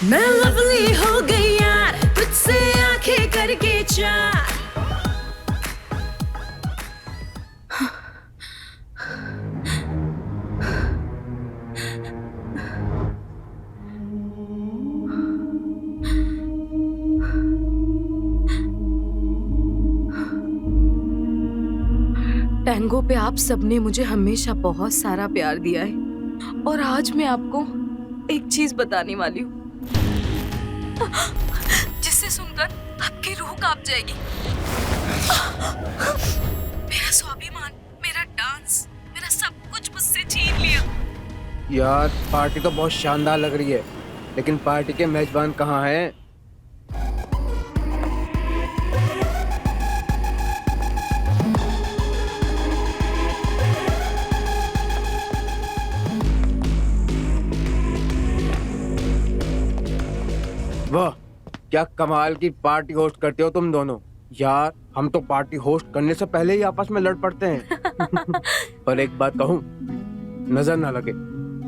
मैं लवली हो गई यार, तुझसे आंखें करके चार। टैंगो पे आप सबने मुझे हमेशा बहुत सारा प्यार दिया है और आज मैं आपको एक चीज बताने वाली हूँ जिसे सुनकर आपकी रूह कांप जाएगी। मेरा स्वाभिमान, मेरा डांस, मेरा सब कुछ मुझसे छीन लिया। यार पार्टी तो बहुत शानदार लग रही है, लेकिन पार्टी के मेजबान कहाँ हैं? वाह, क्या कमाल की पार्टी होस्ट करते हो तुम दोनों। यार हम तो पार्टी होस्ट करने से पहले ही आपस में लड़ पड़ते हैं। पर एक बात कहूँ, नजर ना लगे,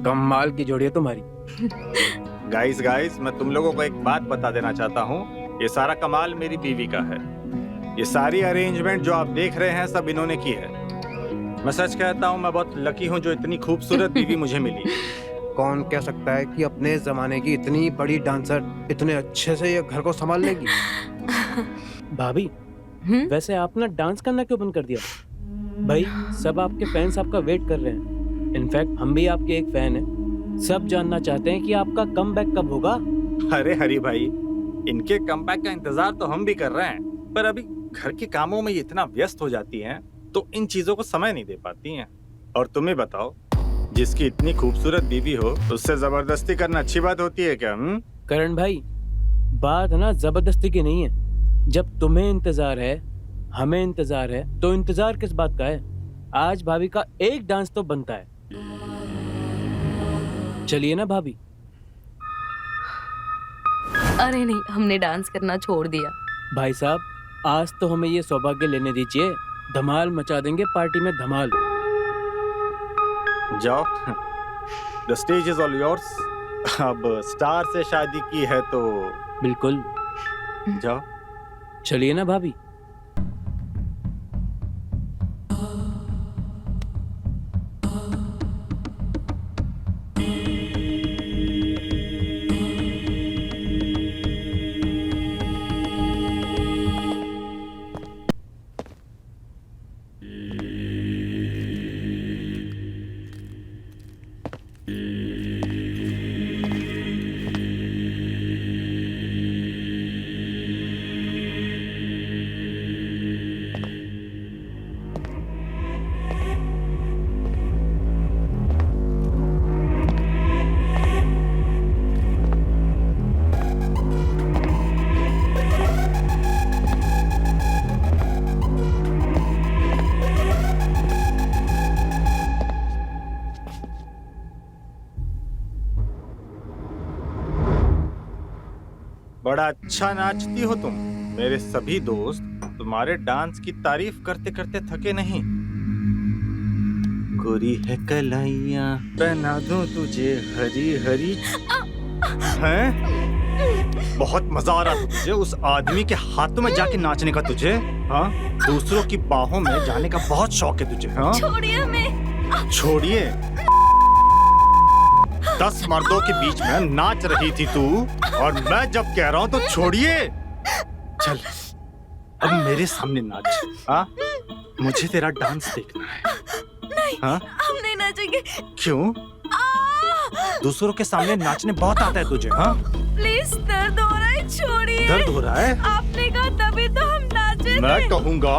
कमाल की जोड़ी है तुम्हारी। गाइस मैं तुम लोगों को एक बात बता देना चाहता हूँ, ये सारा कमाल मेरी बीवी का है। ये सारी अरेंजमेंट जो आप देख रहे हैं सब इन्होंने की है। मैं सच कहता हूँ, मैं बहुत लकी हूँ जो इतनी खूबसूरत बीवी मुझे मिली। कौन कह सकता है कि अपने जमाने की इतनी बड़ी डांसर इतने अच्छे से ये घर को संभाल लेगी। भाभी, वैसे आप ना डांस करना क्यों बंद कर दिया? भाई सब आपके फैंस आपका वेट कर रहे हैं। इनफैक्ट हम भी आपके एक फैन हैं। सब जानना चाहते हैं कि आपका कमबैक कब होगा। अरे हरी भाई, इनके कमबैक का इंतजार तो हम भी कर रहे हैं, पर अभी घर के कामों में ये इतना व्यस्त हो जाती हैं तो इन चीजों को समय नहीं दे पाती हैं। और तुम्हें बताओ, जिसकी इतनी खूबसूरत बीवी हो उससे जबरदस्ती करना अच्छी बात होती है क्या? करण भाई, बात ना जबरदस्ती की नहीं है। जब तुम्हें इंतजार है, हमें इंतजार है, तो इंतजार किस बात का है? आज भाभी का एक डांस तो बनता है। चलिए ना भाभी। अरे नहीं, हमने डांस करना छोड़ दिया। भाई साहब, आज तो हमें ये सौभाग्य लेने दीजिए, धमाल मचा देंगे पार्टी में धमाल। जाओ, the stage is all yours. अब स्टार से शादी की है तो बिल्कुल, जाओ। चलिए ना भाभी। बड़ा अच्छा नाचती हो तुम। मेरे सभी दोस्त तुम्हारे डांस की तारीफ करते करते थके नहीं। गोरी है कलाइयाँ, पहना दूं तुझे हरी हरी। हैं? बहुत मजा आ रहा था तुझे उस आदमी के हाथों में जाके नाचने का तुझे? हाँ, दूसरों की बाहों में जाने का बहुत शौक है तुझे। हाँ, छोड़िए हमें। छोड़िए? 10 मर्दों के बीच में नाच रही थी तू, और मैं जब कह रहा हूँ तो छोड़िए। चल अब मेरे सामने नाच। हाँ, मुझे तेरा डांस देखना है। नहीं, हाँ? हम नहीं नाचेंगे। क्यों? दूसरों के सामने नाचने बहुत आता है तुझे। हाँ, प्लीज, दर्द हो रहा है, छोड़िए। दर्द हो रहा है? आपने कहा तभी तो हम नाचे। मैं कहूँगा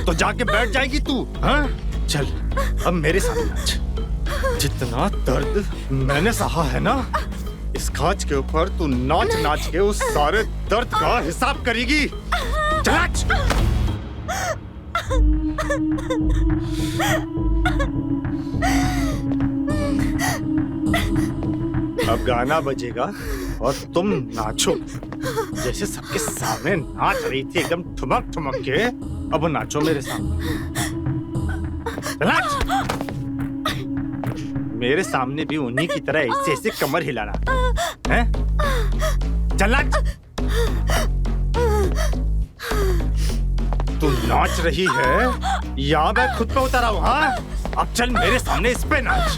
तो जाके बैठ जाएगी तू। हाँ, चल अब मेरे सामने नाच। जितना दर्द मैंने सहा है ना, इस खाच के ऊपर तू नाच नाच के उस सारे दर्द का हिसाब करेगी। चल नाच। अब गाना बजेगा और तुम नाचो जैसे सबके सामने नाच रही थी, एकदम ठुमक ठुमक के। अब नाचो मेरे सामने। चल नाच। मेरे सामने भी उन्हीं की तरह ऐसे ऐसे कमर हिलाना। हैं? चल नाच। तू नाच रही है या मैं खुद पे उतर आऊं? हाँ, अब चल मेरे सामने इस पे नाच।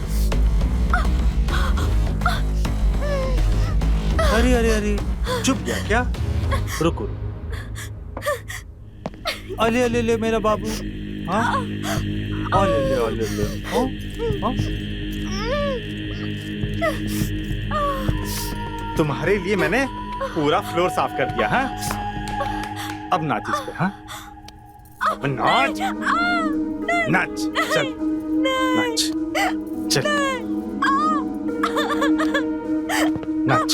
अरे अरे अरे, चुप गया क्या? रुको। अले अले ले मेरा बाबू। हाँ, अले ले। हाँ? तुम्हारे लिए मैंने पूरा फ्लोर साफ कर दिया। हाँ, अब नाच इस पे। हाँ, अब नाच। नाच, चल नाच, चल नाच। चल नाच।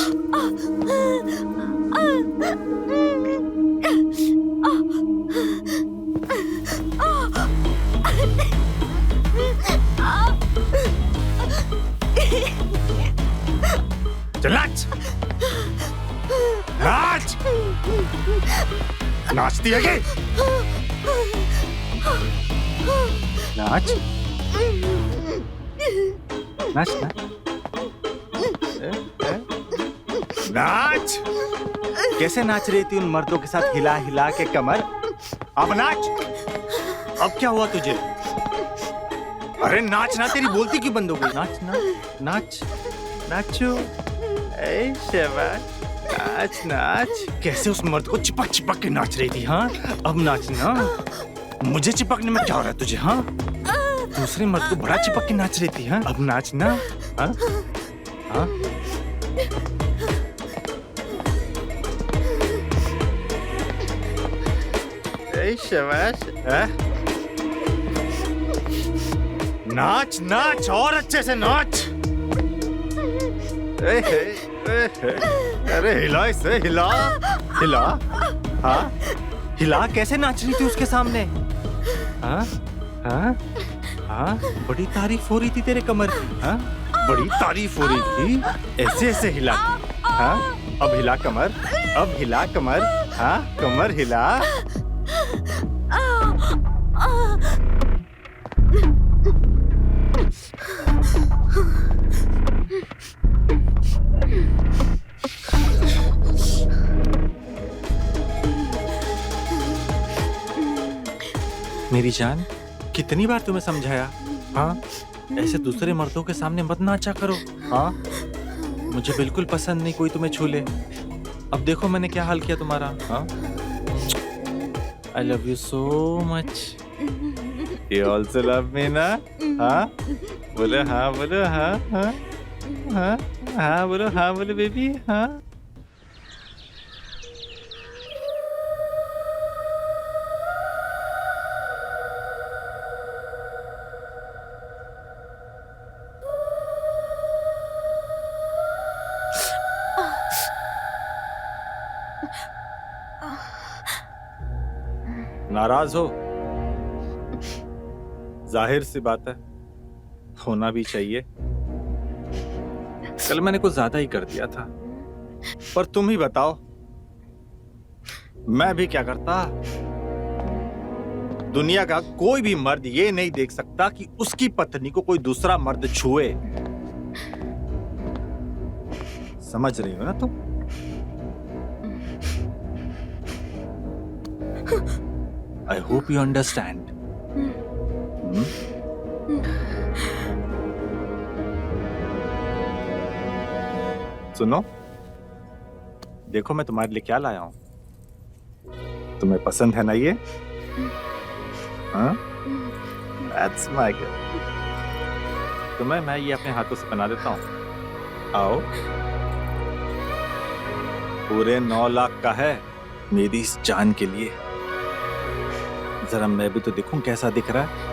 नाच। नाचती है क्या? नाच। नाच ना। नाच। कैसे नाच रही थी उन मर्दों के साथ हिला हिला के कमर? अब नाच। अब क्या हुआ तुझे? अरे नाच ना, तेरी बोलती क्यों बंद हो गई? नाच ना, नाच, नाचो। ऐ शाबाश, नाच नाच। कैसे उस मर्द को चिपक चिपक के नाच रही थी? हाँ, अब नाच ना। मुझे चिपकने में क्या हो रहा है तुझे? हाँ, दूसरे मर्द को बड़ा चिपक के नाच रही थी। हाँ, अब नाच ना। हाँ, हाँ। ऐ शाबाश। नाच नाच और अच्छे से नाच। अरे हिला इसे, हिला हिला। हाँ, हिला। कैसे नाच रही थी उसके सामने? हाँ हाँ हाँ, बड़ी तारीफ हो रही थी तेरे कमर की। हाँ, बड़ी तारीफ हो रही थी। ऐसे ऐसे हिला। हाँ, अब हिला कमर, अब हिला कमर। हाँ, कमर हिला। मेरी जान, कितनी बार तुम्हें समझाया? हाँ, ऐसे दूसरे मर्दों के सामने मत नाचा करो। हाँ, मुझे बिल्कुल पसंद नहीं कोई तुम्हें छू ले। अब देखो मैंने क्या हाल किया तुम्हारा। हाँ, I love you so much. You also love me ना? हाँ, बोलो हाँ, बोलो हाँ हाँ हाँ हाँ, बोलो हाँ, बोलो बेबी हाँ। नाराज हो? जाहिर सी बात है, होना भी चाहिए। कल मैंने कुछ ज्यादा ही कर दिया था, पर तुम ही बताओ मैं भी क्या करता? दुनिया का कोई भी मर्द ये नहीं देख सकता कि उसकी पत्नी को कोई दूसरा मर्द छुए। समझ रही हो ना तुम? I hope you understand. सुनो, देखो मैं तुम्हारे लिए क्या लाया हूं। तुम्हें पसंद है ना ये? हाँ? That's my girl. तुम्हें मैं ये अपने हाथों से बना देता हूं। आओ। पूरे 9 लाख का है मेरी इस जान के लिए। जरा मैं भी तो देखूं कैसा दिख रहा है।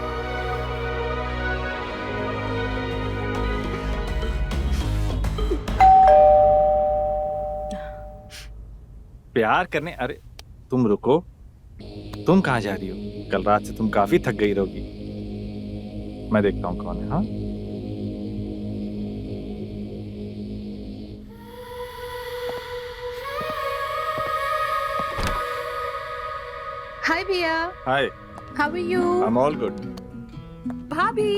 प्यार करने? अरे तुम रुको, तुम कहां जा रही हो? कल रात से तुम काफी थक गई रहोगी। मैं देखता हूं कौन है। हाँ, हाय भैया। Hi, how are you? I am all good. भाभी।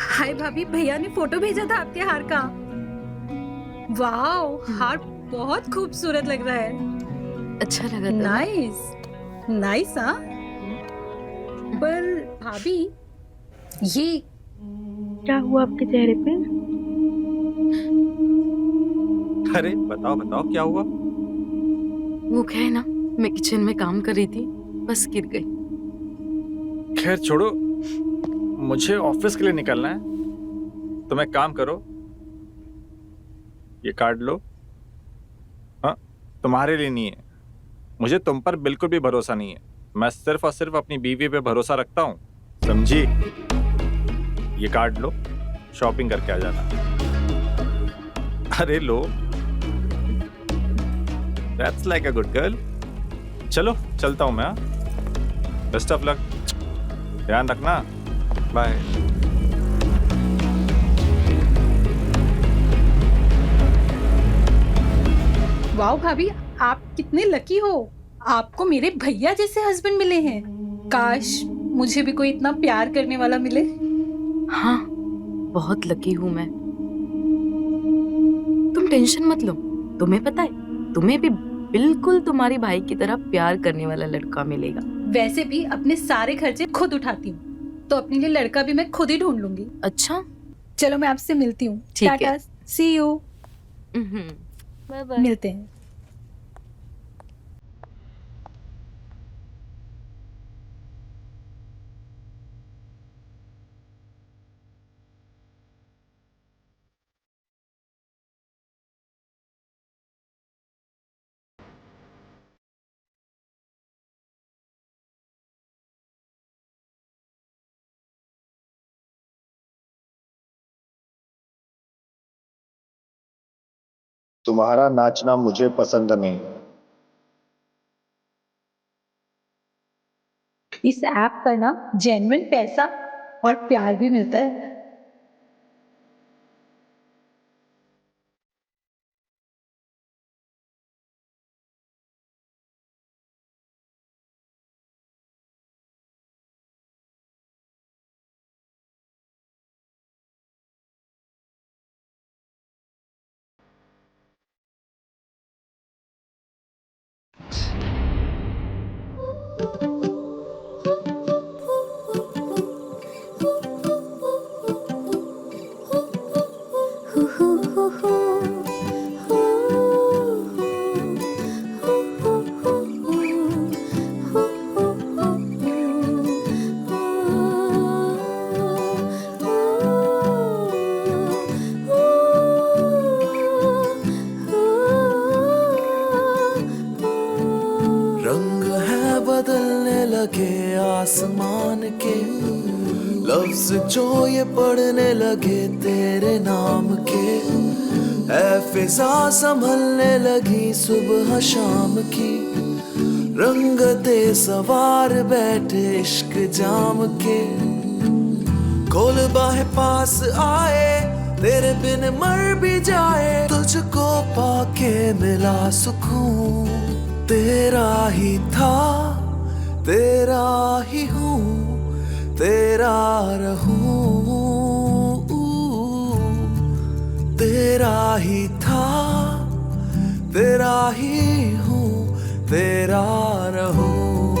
हाय भाभी, भैया ने फोटो भेजा था आपके हार का। वाओ, हार बहुत खूबसूरत लग रहा है। अच्छा लगा था? Nice, nice. हाँ, पर भाभी, ये क्या हुआ आपके चेहरे पे? अरे बताओ बताओ क्या हुआ? वो क्या है ना, मैं किचन में काम कर रही थी, बस गिर गई। खैर छोड़ो, मुझे ऑफिस के लिए निकलना है। तुम एक काम करो, ये कार्ड लो। हाँ, तुम्हारे लिए नहीं है, मुझे तुम पर बिल्कुल भी भरोसा नहीं है। मैं सिर्फ और सिर्फ अपनी बीवी पे भरोसा रखता हूँ, समझी? ये कार्ड लो, शॉपिंग करके आ जाना। अरे लो, that's like a good girl. चलो चलता हूँ मैं। बेस्ट ऑफ लक, ध्यान रखना, बाय। वाओ भाभी, आप कितने लकी हो। आपको मेरे भैया जैसे हस्बैंड मिले हैं। काश मुझे भी कोई इतना प्यार करने वाला मिले। हाँ, बहुत लकी हूँ मैं। तुम टेंशन मत लो, तुम्हें पता है, तुम्हें भी बिल्कुल तुम्हारी भाई की तरह प्यार करने वाला लड़का मिलेगा। वैसे भी अपने सारे खर्चे खुद उठाती हूँ, तो अपने लिए लड़का भी मैं खुद ही ढूंढ लूंगी। अच्छा, चलो मैं आपसे मिलती हूँ। ठीक है। Tata, see you. Bye bye. मिलते हैं। तुम्हारा नाचना मुझे पसंद नहीं। इस ऐप पर ना जेन्युइन पैसा और प्यार भी मिलता है। रंग है बदलने लगे आसमान के, लफ्ज जो ये पढ़ने लगे तेरे नाम के। ऐ फिजा संभलने लगी सुबह शाम की, रंगते सवार बैठे इश्क जाम के। खोल बाहें पास आए, तेरे बिन मर भी जाए, तुझको पाके मिला सुकून। तेरा ही था, तेरा ही हूँ, तेरा रहूं। तेरा ही था, तेरा ही हूँ, तेरा रहूं।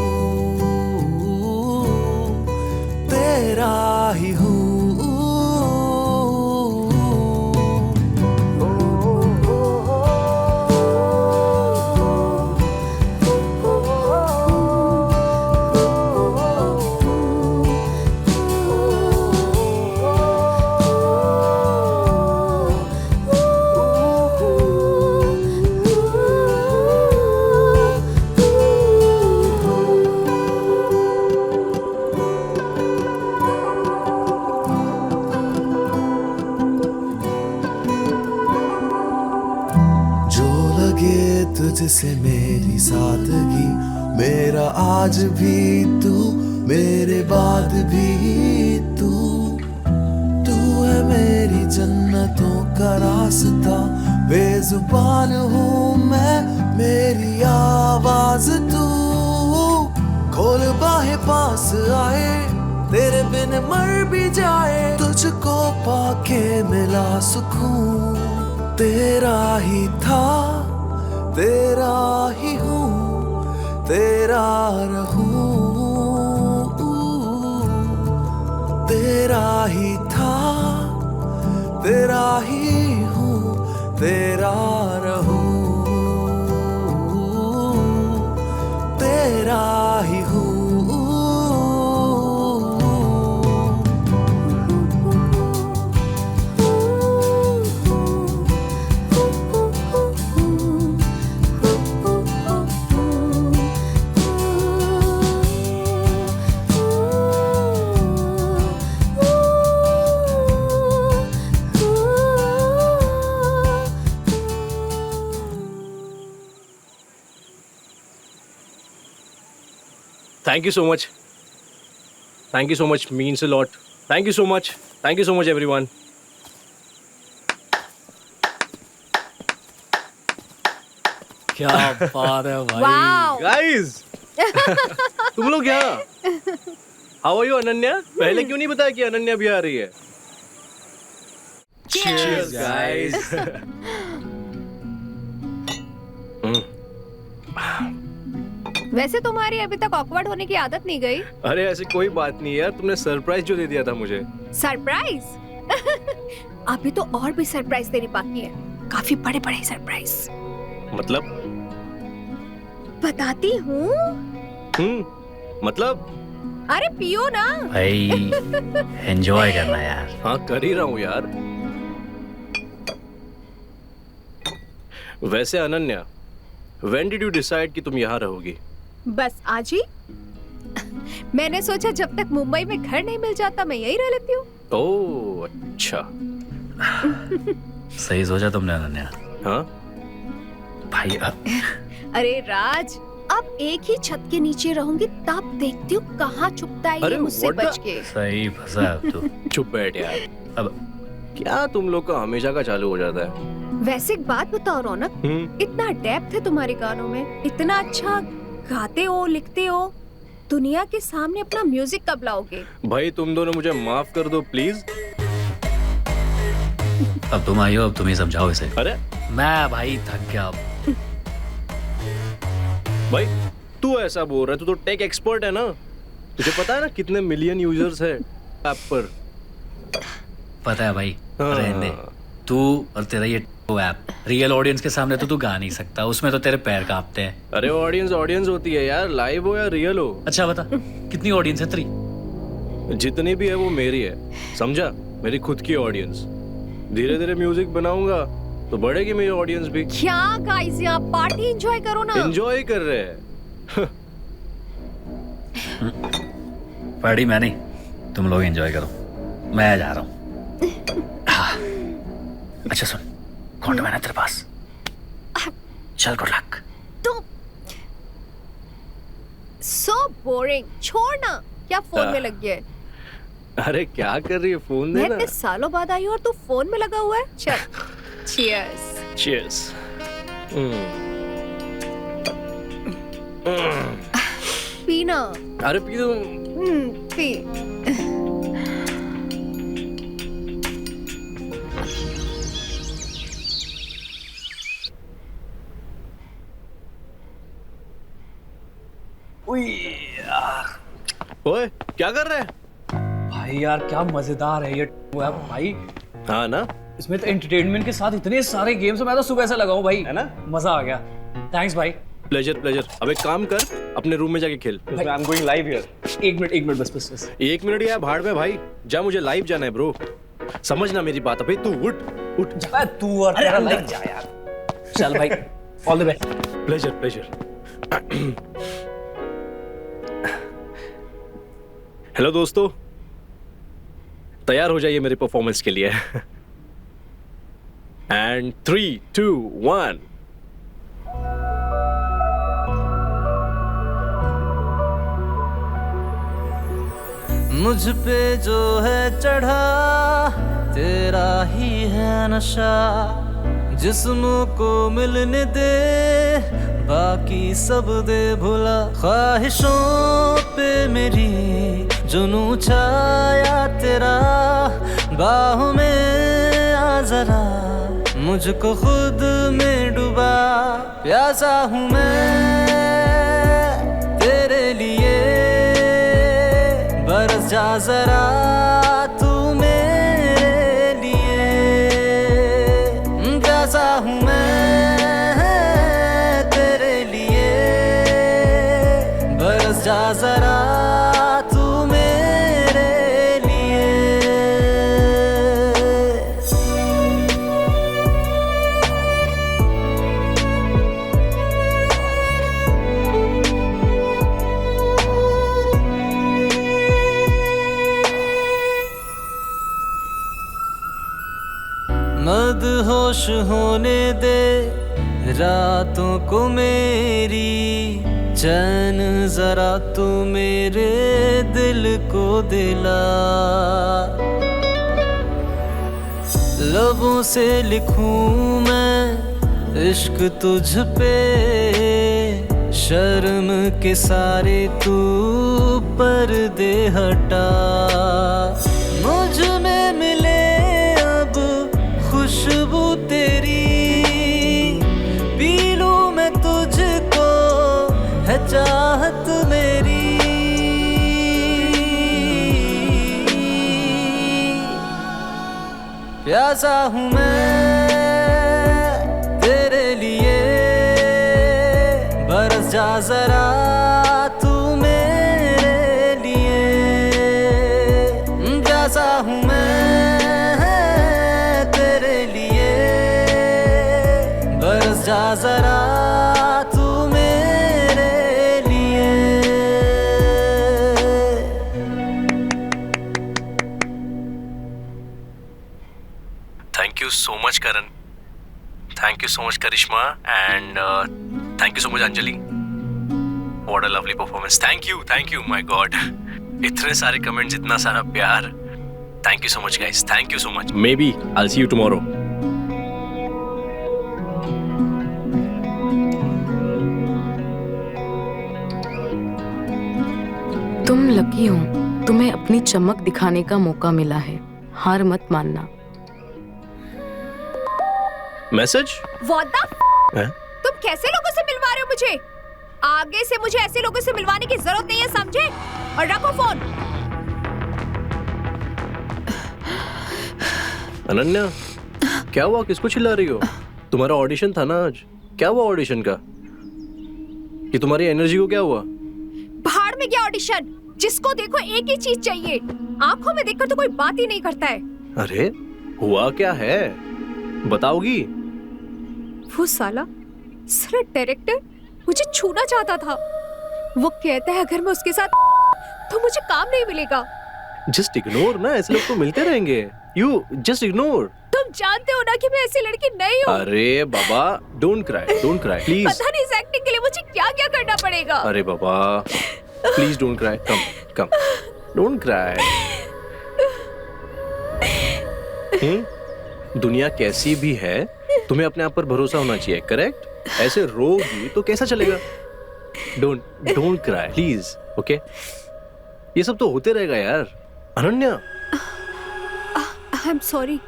तेरा ही हूँ। तुझसे मेरी सादगी, मेरा आज भी तू, मेरे बाद भी तू। तू है मेरी जन्नतों का रास्ता, बेजुबान हूँ मैं, मेरी आवाज तू। खोल बाहें पास आए, तेरे बिन मर भी जाए, तुझको पाके मिला सुकून। तेरा ही था, तेरा ही हूँ, तेरा रहूं। तेरा ही था, तेरा ही हूँ, तेरा रहूं। तेरा ही हूँ। Thank you so much. Thank you so much. Means a lot. Thank you so much. Thank you so much, everyone. क्या बात है भाई. Wow. Guys, तुम लोग यहाँ. How are you, Ananya? पहले क्यों नहीं बताया कि अनन्या भी आ रही है? Cheers, guys. वैसे तुम्हारी अभी तक ऑकवर्ड होने की आदत नहीं गई? अरे ऐसी कोई बात नहीं यार, तुमने सरप्राइज जो दे दिया था मुझे. सरप्राइज? अभी तो और भी सरप्राइज देने बाकी है, काफी बड़े बड़े सरप्राइज. मतलब? बताती हूँ. मतलब? अरे पियो ना. भाई एंजॉय करना यार. हाँ कर ही रहा हूँ यार. वैसे Ananya, when did you decide कि तुम यहाँ रहोगी? बस आज ही. मैंने सोचा जब तक मुंबई में घर नहीं मिल जाता मैं यही रह लेती हूँ. ओह अच्छा. सही सोचा तुमने अनन्या. हाँ भाई अरे राज, अब एक ही छत के नीचे रहूंगी तब देखती हूँ कहाँ छुपता है ये मुझसे बच के. सही फंसा है तू. चुप बैठ यार. अब क्या तुम लोग का हमेशा का चालू हो जाता है. वैसे एक बात बताओ रौनक, इतना डेप्थ है तुम्हारे गानों में, इतना अच्छा गाते हो, लिखते हो, दुनिया के सामने अपना म्यूजिक कब लाओगे? भाई तुम दोनों मुझे माफ कर दो प्लीज. अब तुम आई हो, अब तुम ही समझाओ इसे. अरे मैं भाई थक गया. भाई तू ऐसा बोल रहा है, तू तो टेक एक्सपर्ट है ना. तुझे पता है ना कितने मिलियन यूजर्स है ऐप पर. पता है भाई. रहने दे. तू और तेरा ये ऐप रियल ऑडियंस के सामने तो तू गा नहीं सकता, उसमें तो तेरे पैर कांपते हैं. अरे ऑडियंस होती है यार, लाइव हो या रियल हो. अच्छा बता कितनी ऑडियंस है तेरी? जितनी भी है वो मेरी है, समझा. मेरी खुद की ऑडियंस. धीरे धीरे म्यूजिक बनाऊंगा तो बढ़ेगी मेरी ऑडियंस भी. क्या गाइस, यहाँ पार्टी एंजॉय करो ना. एंजॉय कर रहे हैं. पार्टी मैं नहीं, तुम लोग एंजॉय करो, मैं जा रहा हूँ. अच्छा सुन, कौन है तेरे पास? चल गुड लक. तुम सो बोरिंग. छोड़ ना, क्या फोन में लग गया है? अरे क्या कर रही है, फोन मैं देना. इतने सालों बाद आई हूँ और तू फोन में लगा हुआ है. चल चीयर्स. चीयर्स. पीना. अरे पी दो. पी. ओए क्या कर रहे हैं भाई? यार क्या मजेदार है ये भाई. हाँ ना, इसमें तो एंटरटेनमेंट के साथ इतने सारे गेम्स. मैं तो सुबह से लगा हूँ भाई, है ना. मजा आ गया. थैंक्स भाई. प्लेजर. अब एक काम कर, अपने रूम में जाके खेल. I am going live here. एक मिनट बस. 1 मिनट या भाड़ में भाई, जा, मुझे लाइव जाना है ब्रो. समझना मेरी बात. भाई तू उठ जा. तू और तेरा लाइव जा यार. चल भाई, all the best. Pleasure. Hello दोस्तों, तैयार हो जाइए मेरे परफॉर्मेंस के लिए. एंड 3, 2, 1. मुझ पे जो है चढ़ा तेरा ही है नशा. जिस्म को मिलने दे, बाकी सब दे भुला. ख्वाहिशों पे मेरी जुनू छाया तेरा. बाहों में आ जरा, मुझको खुद में डुबा, प्यासा हूँ मैं तेरे लिए, बरस जा जरा तू मेरे लिए, प्यासा हूँ मैं तेरे लिए, बरस जा जरा तू मेरे लिए। मदहोश होने दे रातों को मेरी, चैन जरा तू मेरे दिल को दिला, लबों से लिखूं मैं इश्क तुझ पे, शर्म के सारे तू पर्दे हटा, मुझ में मिले अब खुशबू तेरी, पी लूं मैं तुझको है चाहत मेरी, प्यासा हूँ मैं तेरे लिए, बरस जा जरा तू मेरे लिए, प्यासा हूँ मैं तेरे लिए, बरस जा जरा तू मेरे लिए। Thank you so much, Karan. Thank you so much, Karishma, and thank you so much, Anjali. What a lovely performance. Thank you, my God. इतने सारे कमेंट्स, इतना सारा प्यार. Thank you so much, guys. Thank you so much. Maybe I'll see you tomorrow. तुम lucky हो, तुम्हें अपनी चमक दिखाने का मौका मिला है, हार मत मानना। मैसेज? What the f- तुम कैसे लोगों से मिलवा रहे हो मुझे? आगे से मुझे ऐसे लोगों से मिलवाने की जरूरत नहीं है, समझे? और रखो फोन। अनन्या, क्या हुआ? किसको चिल्ला रही हो? तुम्हारा ऑडिशन था ना आज, क्या हुआ ऑडिशन का? कि तुम्हारी एनर्जी को क्या हुआ? बाहर में गया ऑडिशन, जिसको देखो एक ही चीज चाहिए, आंखों में देखकर तो कोई बात ही नहीं करता है। अरे हुआ क्या है, बताओगी? वो साला डायरेक्टर मुझे छूना चाहता था। वो कहता है अगर मैं उसके साथ तो मुझे काम नहीं मिलेगा। जस्ट इग्नोर ना, ऐसे लोग तो मिलते रहेंगे। You just ignore. तुम जानते हो ना कि मैं ऐसी लड़की नहीं हूँ। अरे बाबा, डोंट क्राई प्लीज। पता नहीं इस एक्टिंग के लिए मुझे क्या क्या करना पड़ेगा। अरे बाबा please don't cry, come don't cry. दुनिया कैसी भी है, तुम्हें अपने आप पर भरोसा होना चाहिए, करेक्ट? ऐसे रोगी तो कैसा चलेगा? Don't cry please, okay? ये सब तो होते रहेगा यार। Ananya, I am sorry.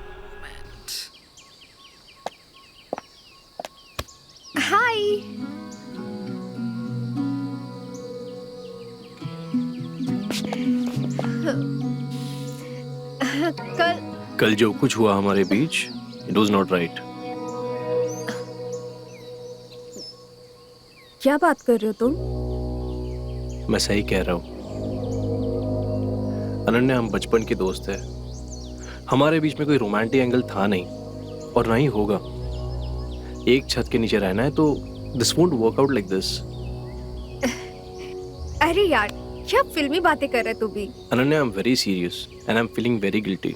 Hi. कल जो कुछ हुआ हमारे बीच, इट वाज नॉट राइट। क्या बात कर रहे हो तुम? मैं सही कह रहा हूँ अनन्या, हम बचपन के दोस्त हैं। हमारे बीच में कोई रोमांटिक एंगल था नहीं और ना ही होगा। एक छत के नीचे रहना है तो this won't work out like this. अरे यार, क्या फिल्मी बातें कर रहे तू भी? Ananya, I am very serious and I am feeling very guilty.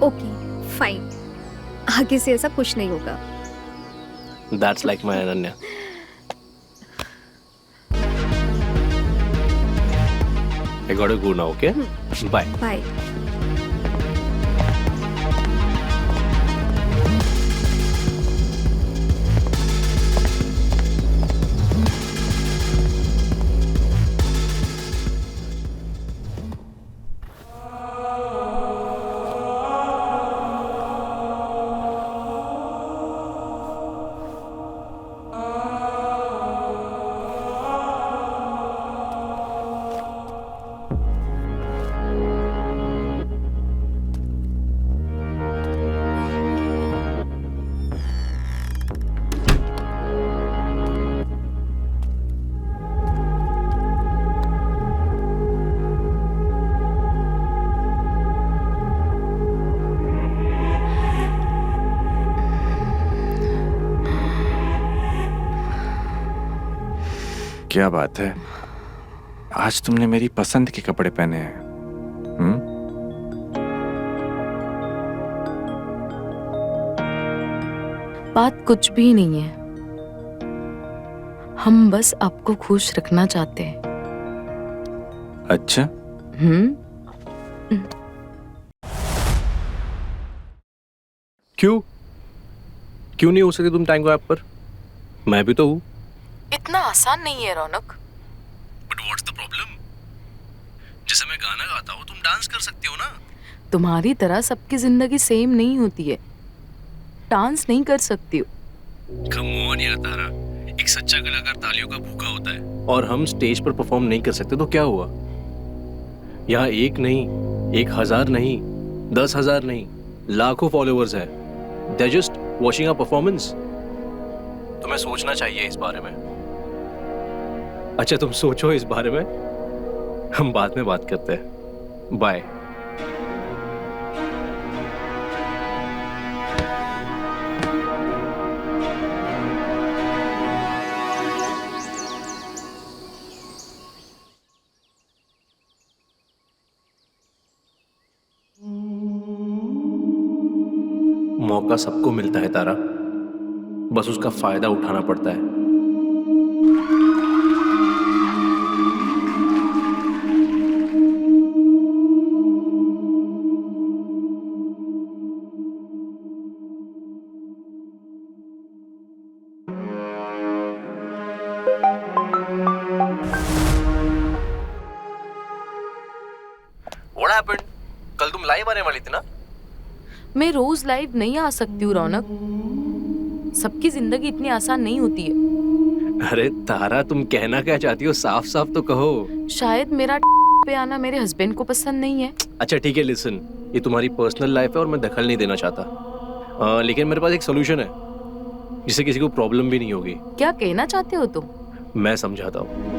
Okay fine, आगे से ऐसा कुछ नहीं होगा। That's like my Ananya. I gotta go now, okay? Bye. Bye. क्या बात है, आज तुमने मेरी पसंद के कपड़े पहने हैं। बात कुछ भी नहीं है, हम बस आपको खुश रखना चाहते हैं। अच्छा। क्यों नहीं हो सकती तुम टैंगो ऐप पर? मैं भी तो हूँ। इतना आसान नहीं है Raunak. But what's the problem? जैसे मैं गाना गाता हूँ तुम डांस कर सकती हो ना। तुम्हारी तरह सबकी जिंदगी सेम नहीं होती है, डांस नहीं कर सकती हो। कम ऑन यार तारा, एक सच्चा कलाकार तालियों का भूखा होता है। और हम स्टेज पर परफॉर्म नहीं कर सकते तो क्या हुआ? यहाँ एक नहीं, 1000 नहीं, 10,000 नहीं, लाखों फॉलोअर्स है। They're just watching our performance. तुम्हें सोचना चाहिए इस बारे में। अच्छा तुम सोचो इस बारे में, हम बाद में बात करते हैं। बाय। मौका सबको मिलता है तारा, बस उसका फायदा उठाना पड़ता है। What happened? कल तुम लाइव आने वाली थी ना? मैं रोज लाइव नहीं आ सकती हूँ रौनक, सबकी जिंदगी इतनी आसान नहीं होती है। अरे तारा तुम कहना क्या चाहती हो, साफ साफ तो कहो। शायद मेरा पे आना मेरे हस्बैंड को पसंद नहीं है। अच्छा ठीक है, लिसन, ये तुम्हारी पर्सनल लाइफ है और मैं दखल नहीं देना चाहता, लेकिन मेरे पास एक सोल्यूशन है जिससे किसी को प्रॉब्लम भी नहीं होगी। क्या कहना चाहते हो तुम? मैं समझाता हूँ।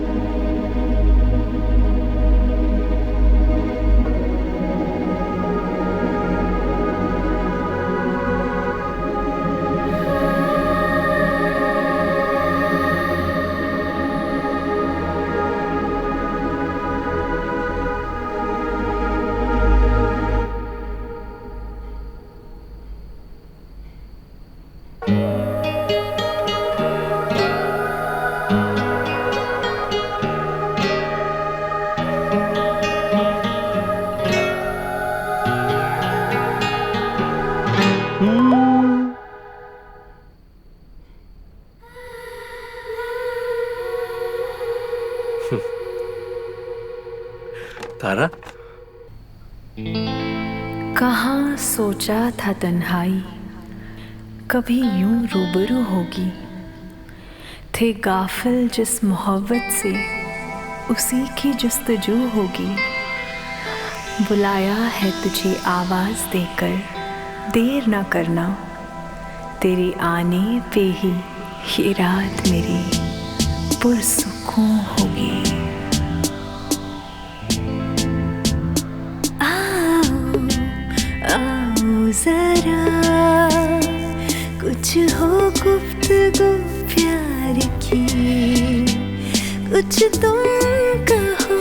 तारा, कहाँ सोचा था तन्हाई कभी यूं रूबरू होगी, थे गाफिल जिस मोहब्बत से उसी की जुस्तजू होगी। बुलाया है तुझे आवाज़ देकर, देर ना करना, तेरे आने पे ही ये रात मेरी पुरसुकून होगी। जरा कुछ हो गुफ्तगू प्यार की, कुछ तुम कहो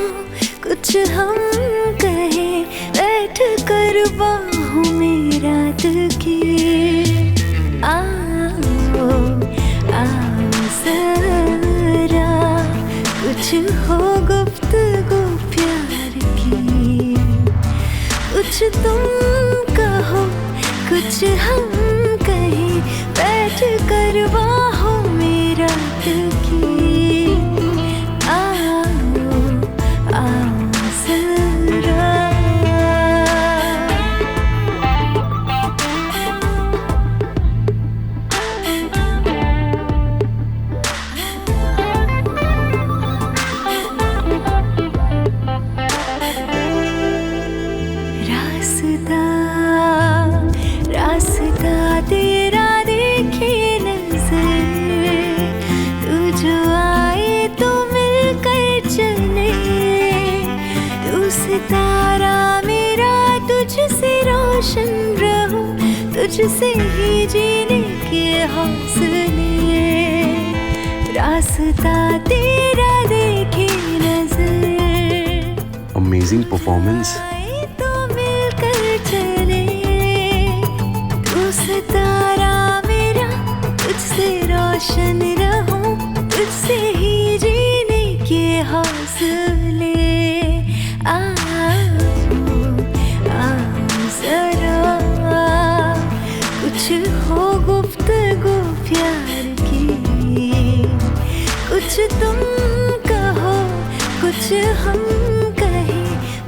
कुछ हम कहें, बैठ कर बाहों में रात की। आओ आओ जरा कुछ हो गुफ्तगू प्यार की, कुछ तुम कहो कुछ हम कहें, बैठ कर बाहों में रात की। आओ आओ जरा। रास्ता तेरा देखे नजर, तू जो आए तो मिलकर चले, तू सितारा मेरा तुझसे रोशन रहूं, तुझसे ही जीने के हौसले। रास्ता तेरा अमेजिंग परफॉर्मेंस। तो मिलकर चले, तू सितारा मेरा, तुझसे रोशन रहूं, तुझसे ही जीने के हौसले। जरा कुछ हो गुफ्तगू प्यार की, कुछ तुम कहो कुछ हम कहें।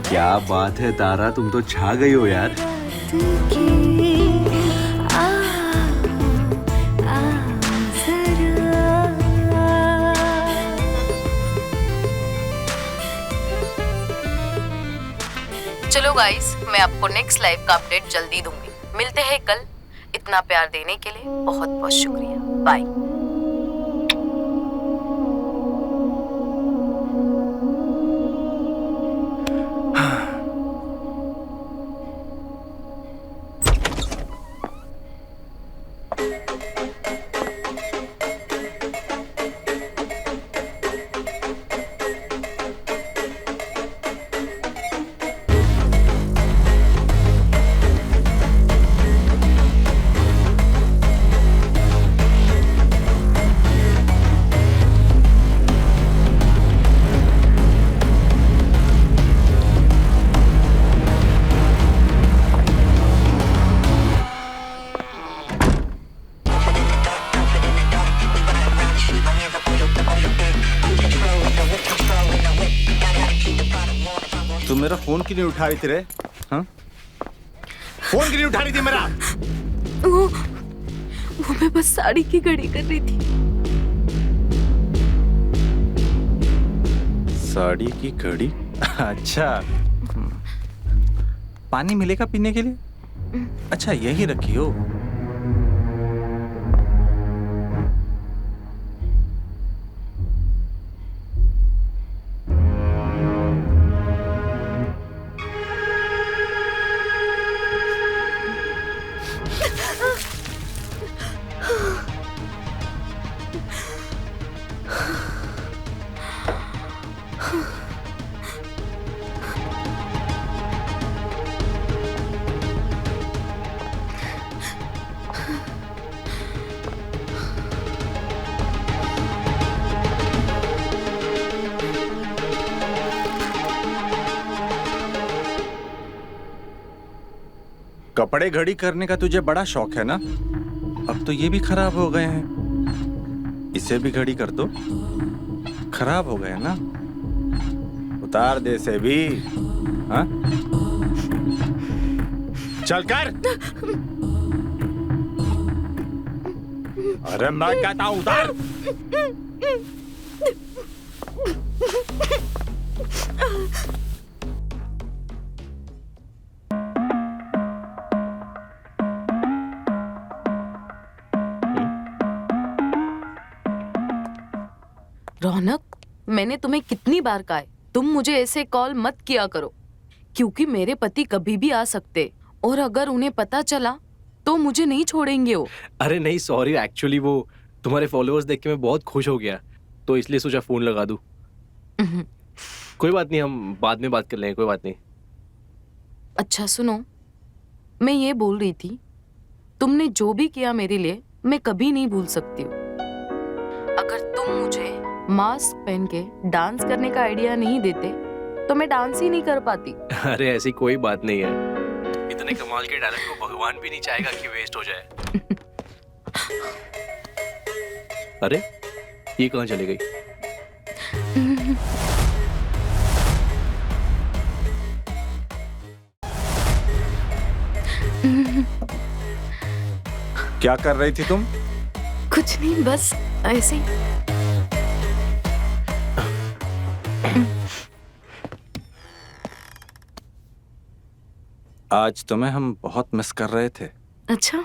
क्या बात है तारा, तुम तो छा गई हो यार। चलो गाइस, मैं आपको नेक्स्ट लाइव का अपडेट जल्दी दूंगी। मिलते हैं कल। इतना प्यार देने के लिए बहुत बहुत शुक्रिया। बाय। तुम मेरा फोन क्यों नहीं उठा रही थी रे? हाँ? फोन क्यों नहीं उठा रही थी मेरा? वो मैं बस साड़ी की घड़ी कर रही थी। साड़ी की घड़ी? अच्छा, पानी मिलेगा पीने के लिए? अच्छा, यही रखी हो। कपड़े घड़ी करने का तुझे बड़ा शौक है ना? अब तो ये भी खराब हो गए हैं। इसे भी घड़ी कर दो। खराब हो गए ना? उतार दे से भी। हाँ? चल कर। अरे मैं कहता हूं उतार। रौनक, मैंने तुम्हें कितनी बार कहा है तुम मुझे ऐसे कॉल मत किया करो, क्योंकि मेरे पति कभी भी आ सकते और अगर उन्हें पता चला तो मुझे नहीं छोड़ेंगे वो। अरे नहीं, सॉरी, एक्चुअली वो तुम्हारे फॉलोअर्स देख के मैं बहुत खुश हो गया, तो इसलिए सोचा फोन लगा दूं। कोई बात नहीं, हम बाद में बात कर लेंगे, कोई बात नहीं। अच्छा सुनो, मैं ये बोल रही थी, तुमने जो भी किया मेरे लिए मैं कभी नहीं भूल सकती हूँ। अगर तुम मुझे मास्क पहन के डांस करने का आइडिया नहीं देते तो मैं डांस ही नहीं कर पाती। अरे ऐसी कोई बात नहीं है, इतने कमाल के टैलेंट को भगवान भी नहीं चाहेगा कि वेस्ट हो जाए। अरे ये कहाँ चली गई? क्या कर रही थी तुम? कुछ नहीं, बस ऐसे ही। आज तुम्हें हम बहुत मिस कर रहे थे। अच्छा।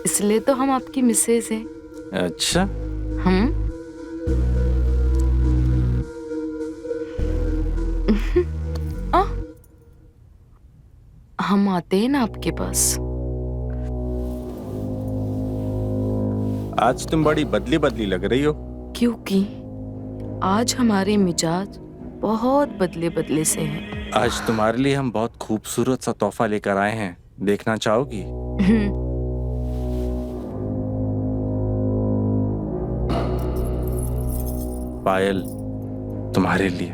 इसलिए तो हम आपकी मिसेज हैं। अच्छा। हम आते हैं ना आपके पास। आज तुम बड़ी बदली बदली लग रही हो। क्योंकि आज हमारे मिजाज बहुत बदले बदले से हैं। आज तुम्हारे लिए हम बहुत खूबसूरत सा तोहफा लेकर आए हैं, देखना चाहोगी? पायल तुम्हारे लिए,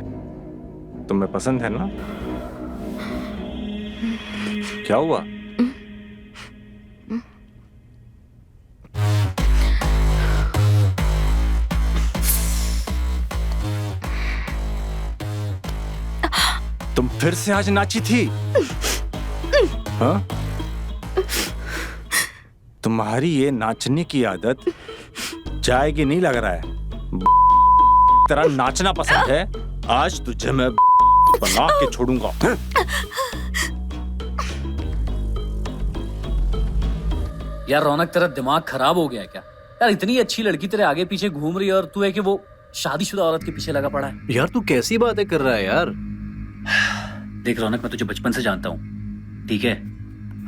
तुम्हें पसंद है ना? क्या हुआ? तुम फिर से आज नाची थी? हाँ? तुम्हारी ये नाचने की आदत जाएगी नहीं लग रहा है। तेरा नाचना पसंद है, आज तुझे मैं बना के छोड़ूंगा। यार रौनक, तेरा दिमाग खराब हो गया है क्या? यार इतनी अच्छी लड़की तेरे आगे पीछे घूम रही है और तू है कि वो शादीशुदा औरत के पीछे लगा पड़ा है। यार तू कैसी बातें कर रहा है यार? देख रौनक, मैं तुझे बचपन से जानता हूँ, ठीक है?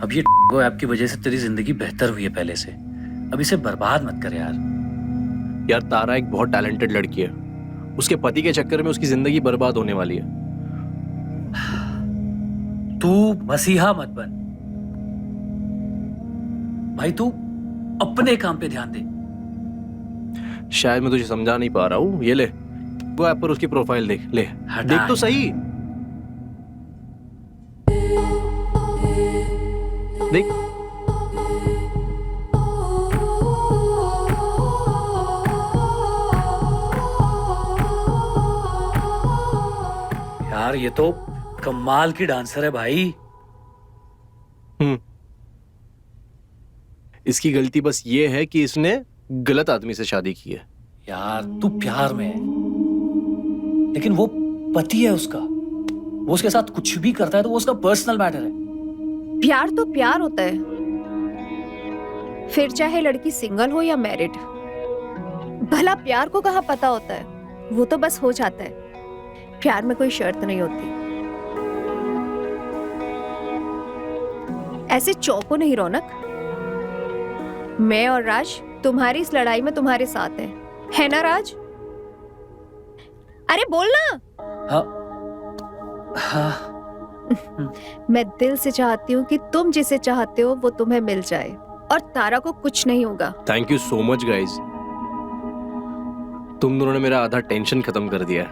अब ये ऐप की वजह से तेरी जिंदगी बेहतर हुई है पहले से, अब इसे बर्बाद मत कर यार। यार तारा एक बहुत टैलेंटेड लड़की है, उसके पति के चक्कर में उसकी जिंदगी बर्बाद होने वाली है। तू मसीहा मत बन भाई, तू अपने काम पे ध्यान दे। शायद मैं तुझे समझा नहीं पा रहा हूँ। ये ले, वो ऐप पर उसकी प्रोफाइल देख, ले देख तो सही, देख। यार ये तो कमाल की डांसर है भाई। इसकी गलती बस ये है कि इसने गलत आदमी से शादी की है। यार तू प्यार में है, लेकिन वो पति है उसका, वो उसके साथ कुछ भी करता है तो वो उसका पर्सनल मैटर है। प्यार तो प्यार होता है, फिर चाहे लड़की सिंगल हो या मैरिड। भला प्यार को कहाँ पता होता है, वो तो बस हो जाता है। प्यार में कोई शर्त नहीं होती। ऐसे चौंको नहीं रौनक, मैं और राज तुम्हारी इस लड़ाई में तुम्हारे साथ है ना राज? अरे बोलना। हाँ। मैं दिल से चाहती हूँ कि तुम जिसे चाहते हो वो तुम्हें मिल जाए और तारा को कुछ नहीं होगा। Thank you so much guys, तुम दोनों ने मेरा आधा टेंशन खत्म कर दिया।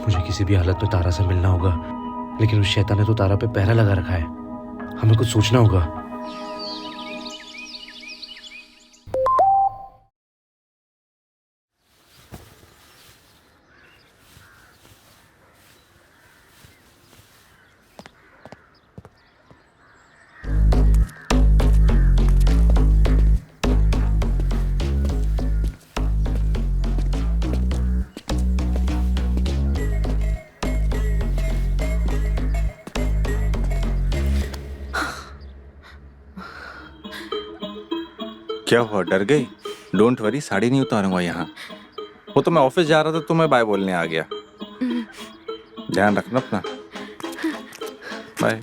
मुझे किसी भी हालत में तारा से मिलना होगा, लेकिन उस शैतान ने तो तारा पे पहरा लगा रखा है। हमें कुछ सोचना होगा। क्या हुआ, डर गई? डोंट वरी, साड़ी नहीं उतारूंगा यहाँ। वो तो मैं ऑफिस जा रहा था तो मैं बाय बोलने आ गया। ध्यान रखना अपना। बाय।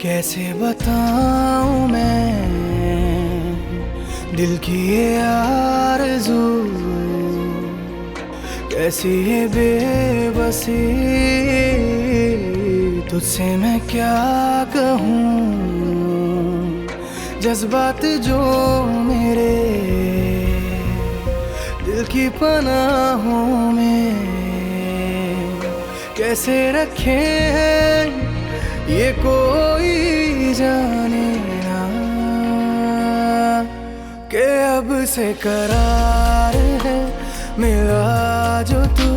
कैसे बताऊं मैं दिल की ये आरज़ू, कैसी ये बेबसी, तुझसे मैं क्या कहूँ। जज्बात जो मेरे दिल की पनाहों में कैसे रखे हैं ये कोई जाने ना, कि अब से करार है मिला जो तू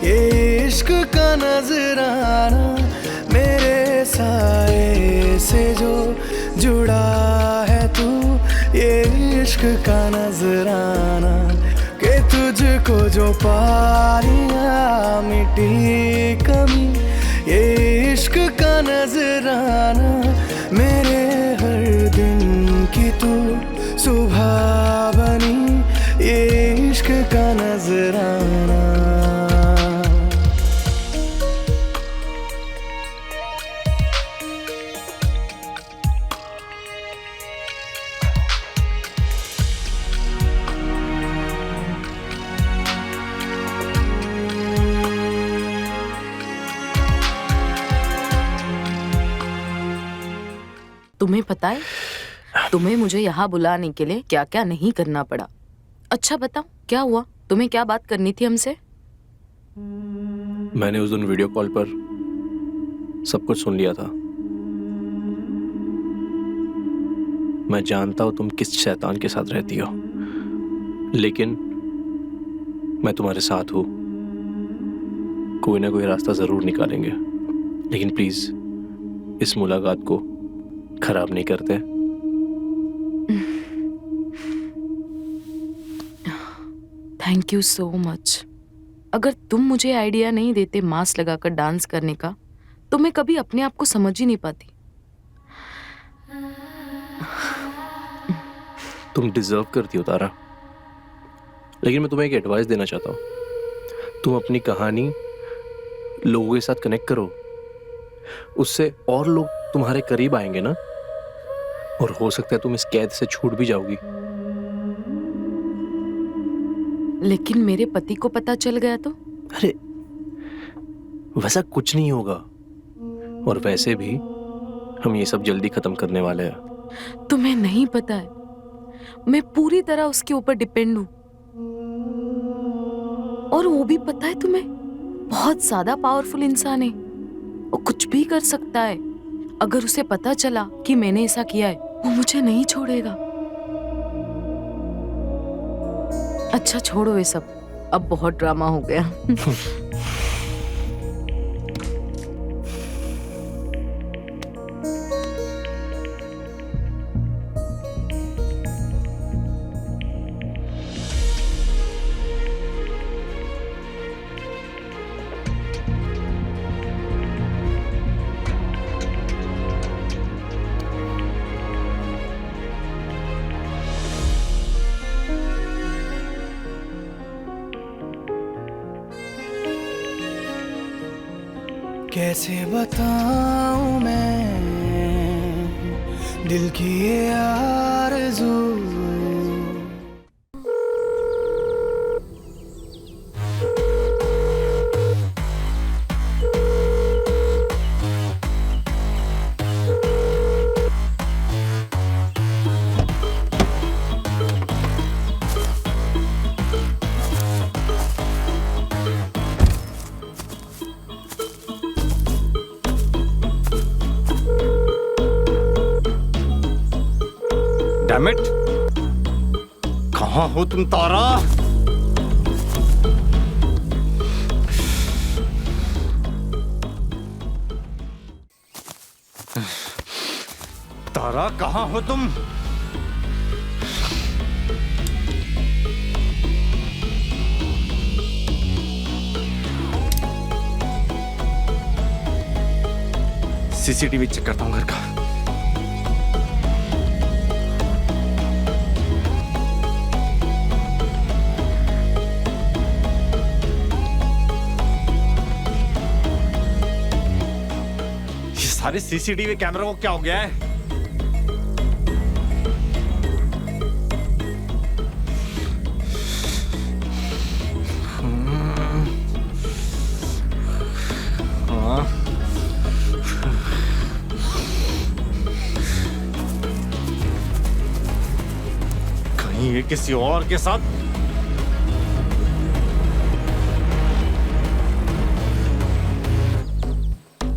ये इश्क का नजराना, मेरे साए से जो जुड़ा है तू ये इश्क का नजराना, कि तुझको जो पा लिया मिटी कमी ये इश्क का नजराना, मेरे हर दिन की तू सुबह बनी ये इश्क का नजराना। तुम्हें पता है तुम्हें मुझे यहाँ बुलाने के लिए क्या क्या नहीं करना पड़ा। अच्छा बताओ क्या हुआ, तुम्हें क्या बात करनी थी हमसे? मैंने उस दिन वीडियो कॉल पर सब कुछ सुन लिया था। मैं जानता हूं तुम किस शैतान के साथ रहती हो, लेकिन मैं तुम्हारे साथ हूं। कोई ना कोई रास्ता जरूर निकालेंगे, लेकिन प्लीज इस मुलाकात को खराब नहीं करते। Thank you so much. अगर तुम मुझे आइडिया नहीं देते मास्क लगाकर डांस करने का, तो मैं कभी अपने आप को समझ ही नहीं पाती। तुम डिजर्व करती हो तारा, लेकिन मैं तुम्हें एक एडवाइस देना चाहता हूं। तुम अपनी कहानी लोगों के साथ कनेक्ट करो, उससे और लोग तुम्हारे करीब आएंगे ना, और हो सकता है तुम इस कैद से छूट भी जाओगी। लेकिन मेरे पति को पता चल गया तो? अरे वैसा कुछ नहीं होगा, और वैसे भी हम ये सब जल्दी खत्म करने वाले हैं। तुम्हें नहीं पता है, मैं पूरी तरह उसके ऊपर डिपेंड हूं, और वो भी पता है तुम्हें, बहुत ज्यादा पावरफुल इंसान है। वो कुछ भी कर सकता है। अगर उसे पता चला कि मैंने ऐसा किया है, वो मुझे नहीं छोड़ेगा। अच्छा छोड़ो ये सब, अब बहुत ड्रामा हो गया। कैसे बताऊं मैं दिल की ये आरज़ू, डैम इट, कहाँ हो तुम तारा? तारा कहाँ हो तुम? सीसीटीवी चेक करता हूँ घर का। सारे तुम्हारी सीसीटीवी कैमरा को क्या हो गया है? कहीं ये किसी और के साथ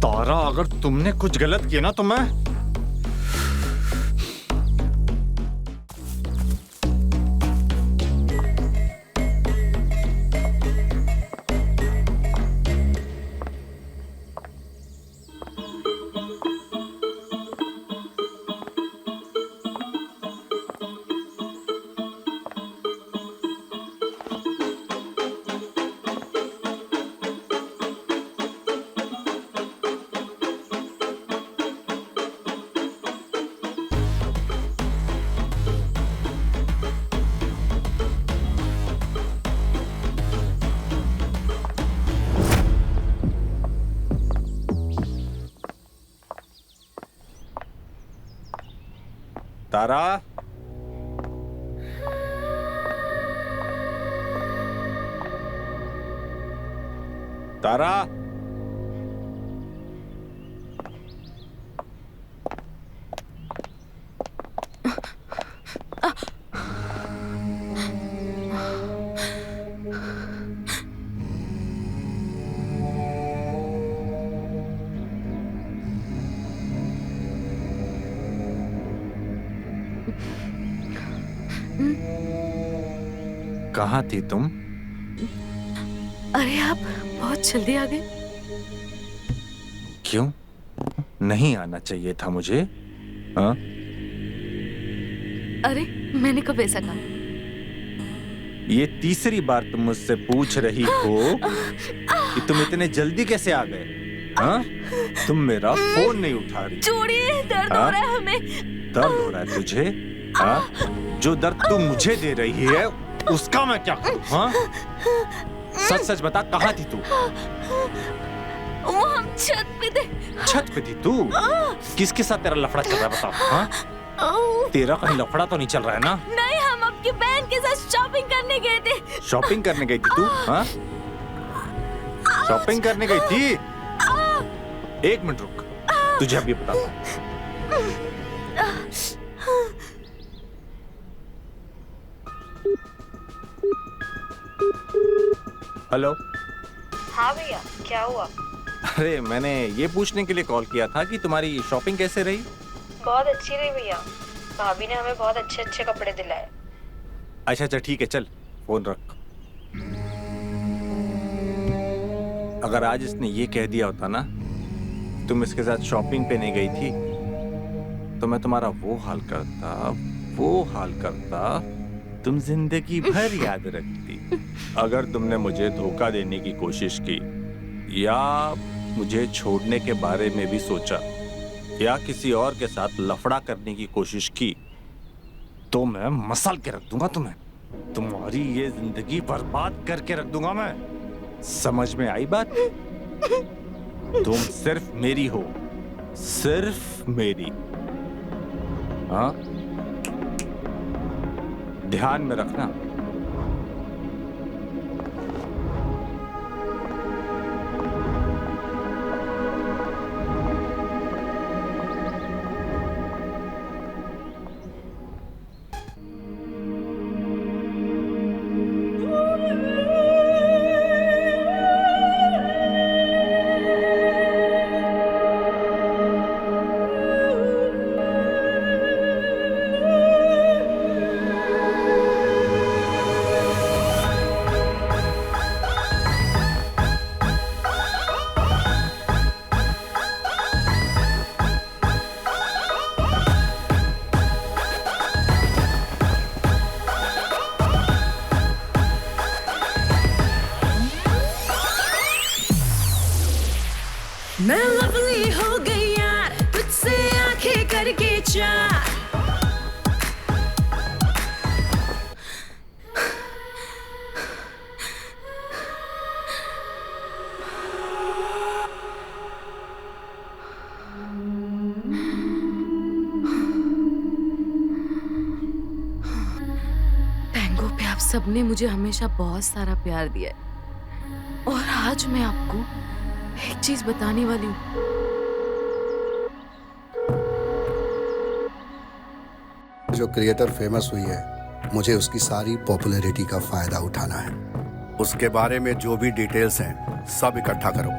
तारा, अगर तुमने कुछ गलत किया ना तो मैं तारा, तारा, कहाँ थी तुम? अरे आप बहुत जल्दी आ गए। क्यों नहीं आना चाहिए था मुझे? हाँ? अरे मैंने कब ऐसा कहा? ये तीसरी बार तुम मुझसे पूछ रही हो कि तुम इतने जल्दी कैसे आ गए? हाँ? तुम मेरा फोन नहीं उठा रही। छोड़िए, दर्द हो रहा है हमें। दर्द हो रहा है तुझे? हाँ? जो दर्द तुम मुझे दे रही है उसका मैं क्या करूं? हाँ? सच सच बता, कहाँ थी तू? वो हम छत पे थे। छत पे थी तू? किसके साथ तेरा लफड़ा चल रहा है बता? हाँ? तेरा कहीं लफड़ा तो नहीं चल रहा है ना? नहीं, हम आपकी बहन के साथ शॉपिंग करने गए थे। शॉपिंग करने गई थी तू? हाँ? शॉपिंग करने गई थी? एक मिनट रुक, तुझे अभी बताता हूं। हेलो। हाँ भैया, क्या हुआ? अरे मैंने ये पूछने के लिए कॉल किया था कि तुम्हारी शॉपिंग कैसे रही? बहुत अच्छी रही भैया, भाभी ने हमें बहुत अच्छे अच्छे कपड़े दिलाए। अच्छा अच्छा ठीक है, चल फोन रख। अगर आज इसने ये कह दिया होता ना तुम इसके साथ शॉपिंग पे नहीं गई थी तो मैं तुम्हारा वो हाल करता तुम जिंदगी भर याद रखती। अगर तुमने मुझे धोखा देने की कोशिश की या मुझे छोड़ने के बारे में भी सोचा या किसी और के साथ लफड़ा करने की कोशिश की तो मैं मसल के रख दूंगा तुम्हें। तुम्हारी ये जिंदगी बर्बाद करके रख दूंगा मैं। समझ में आई बात? तुम सिर्फ मेरी हो, सिर्फ मेरी। हाँ? ध्यान में रखना। मैं लवली हो गई यार, तुझसे आंखें करके चार। सबने मुझे हमेशा बहुत सारा प्यार दिया है और आज मैं आपको एक चीज बताने वाली हूँ। जो क्रिएटर फेमस हुई है, मुझे उसकी सारी पॉपुलैरिटी का फायदा उठाना है। उसके बारे में जो भी डिटेल्स हैं सब इकट्ठा करो।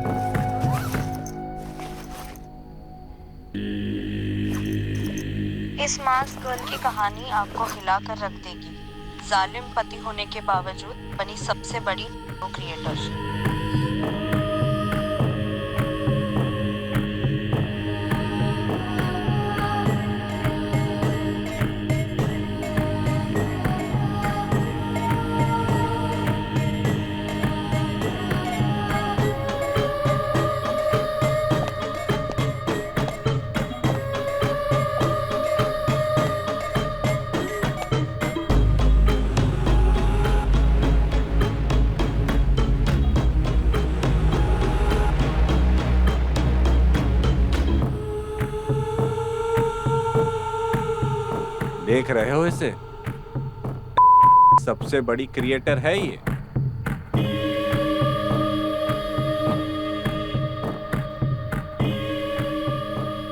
इस मास गर्ल की कहानी आपको हिला कर रख देगी। जालिम पति होने के बावजूद बनी सबसे बड़ी क्रिएटर। देख रहे हो इसे? सबसे बड़ी क्रिएटर है ये।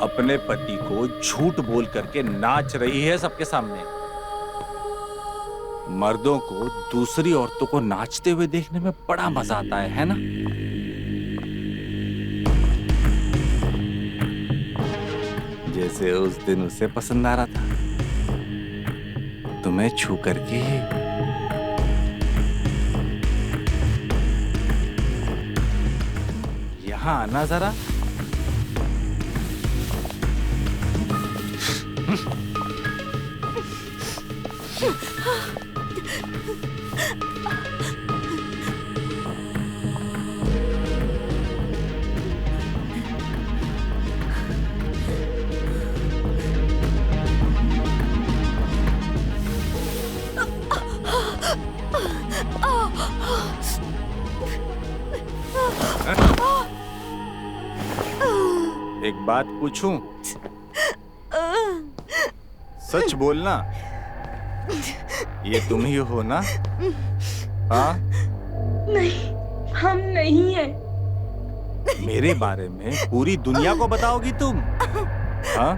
अपने पति को झूठ बोल करके नाच रही है सबके सामने। मर्दों को दूसरी औरतों को नाचते हुए देखने में बड़ा मजा आता है ना? जैसे उस दिन उसे पसंद आ रहा था तुम्हें छू करके। यहां आना जरा। एक बात पूछूं? सच बोलना, ये तुम ही हो ना? हाँ? नहीं, हम नहीं हैं। मेरे बारे में पूरी दुनिया को बताओगी तुम? हाँ?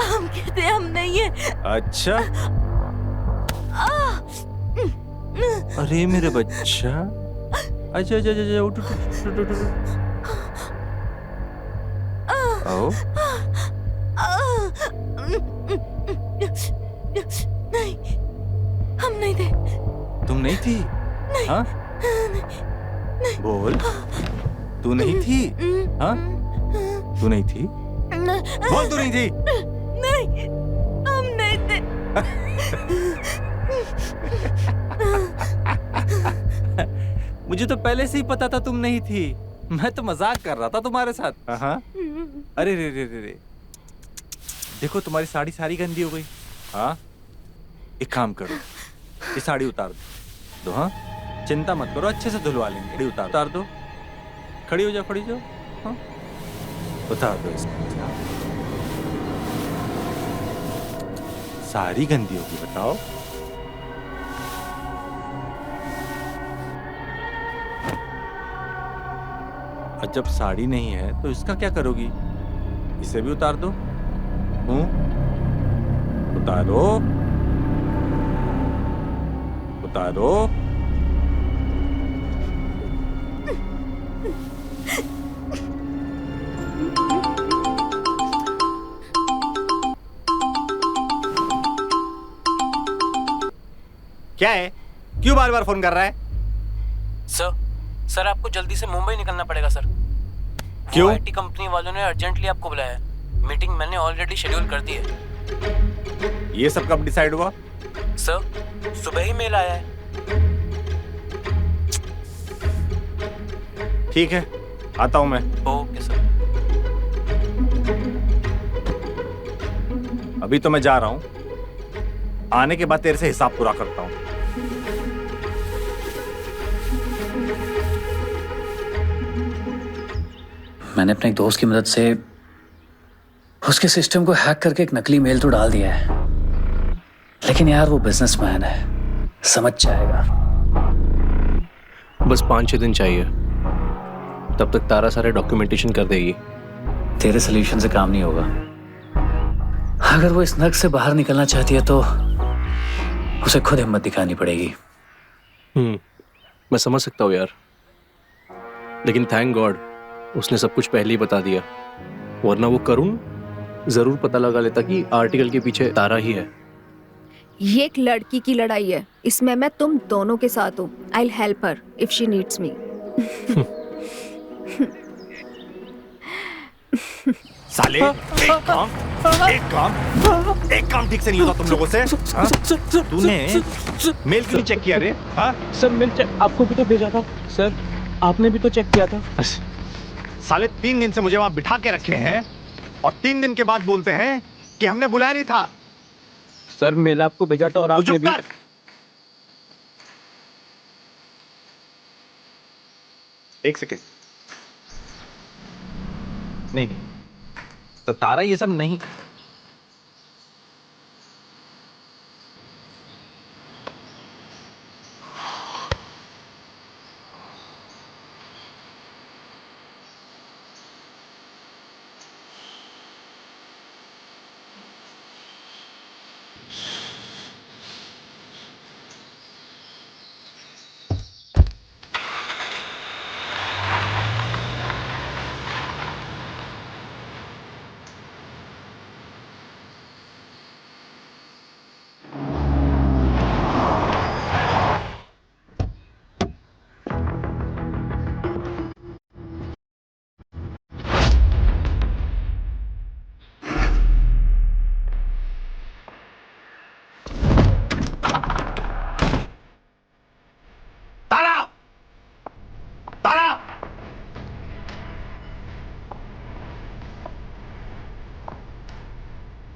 हम कहते हम नहीं हैं। अच्छा? अरे मेरे बच्चा, अच्छा अच्छा अच्छा उठ उठ उठ उठ। आओ। नहीं, हम नहीं थे। तुम नहीं थी? नहीं, हाँ? नहीं, बोल, तू नहीं थी? हाँ? तू नहीं थी? बोल तू नहीं थी? नहीं, हम नहीं थे। मुझे तो पहले से ही पता था तुम नहीं थी। मैं तो मजाक कर रहा था तुम्हारे साथ। हाँ? अरे रे रे रे रे, देखो तुम्हारी साड़ी सारी गंदी हो गई। हाँ? एक काम करो, ये साड़ी उतार दो। हाँ? चिंता मत करो, अच्छे से धुलवा लेंगे। उतार दो। खड़ी हो जाओ, खड़ी हो जाओ। हाँ? उतार दो इसको। सारी गंदी होगी, बताओ। और जब साड़ी नहीं है तो इसका क्या करोगी? इसे भी उतार दो। उतारो, उतारो। क्या है? क्यों बार बार फोन कर रहा है? सर आपको जल्दी से मुंबई निकलना पड़ेगा सर। क्यों? आईटी कंपनी वालों ने अर्जेंटली आपको बुलाया है। मीटिंग मैंने ऑलरेडी शेड्यूल कर दी है। ये सब कब डिसाइड हुआ? सर सुबह ही मेल आया है। ठीक है, आता हूं मैं। Okay sir. अभी तो मैं जा रहा हूं, आने के बाद तेरे से हिसाब पूरा करता हूं। मैंने अपने एक दोस्त की मदद से उसके सिस्टम को हैक करके एक नकली मेल तो डाल दिया है, लेकिन यार वो बिजनेसमैन है, समझ जाएगा। बस 5-6 दिन चाहिए, तब तक तारा सारे डॉक्यूमेंटेशन कर देगी। तेरे सोल्यूशन से काम नहीं होगा। अगर वो इस नर्क से बाहर निकलना चाहती है तो उसे खुद हिम्मत दिखानी पड़ेगी। मैं समझ सकता हूँ यार, लेकिन थैंक गॉड उसने सब कुछ पहले ही बता दिया, वरना वो करुण जरूर पता लगा लेता कि आर्टिकल के पीछे तारा ही है। ये एक लड़की की लड़ाई है, इसमें मैं तुम दोनों के साथ हूँ। I will help her if she needs मी। साले एक काम ठीक से नहीं होता तुम लोगों से। तूने मेल क्यों चेक किया रे? हाँ सर मेल चेक आपको भी तो भेजा था सर, आपने भी तो चेक किया था। साले 3 दिन से मुझे वहां बिठा के रखे हैं और 3 दिन के बाद बोलते हैं कि हमने बुलाया नहीं था। सर मेल आपको भेजा था और आपने भी। एक सेकेंड। नहीं तो तारा ये सब नहीं।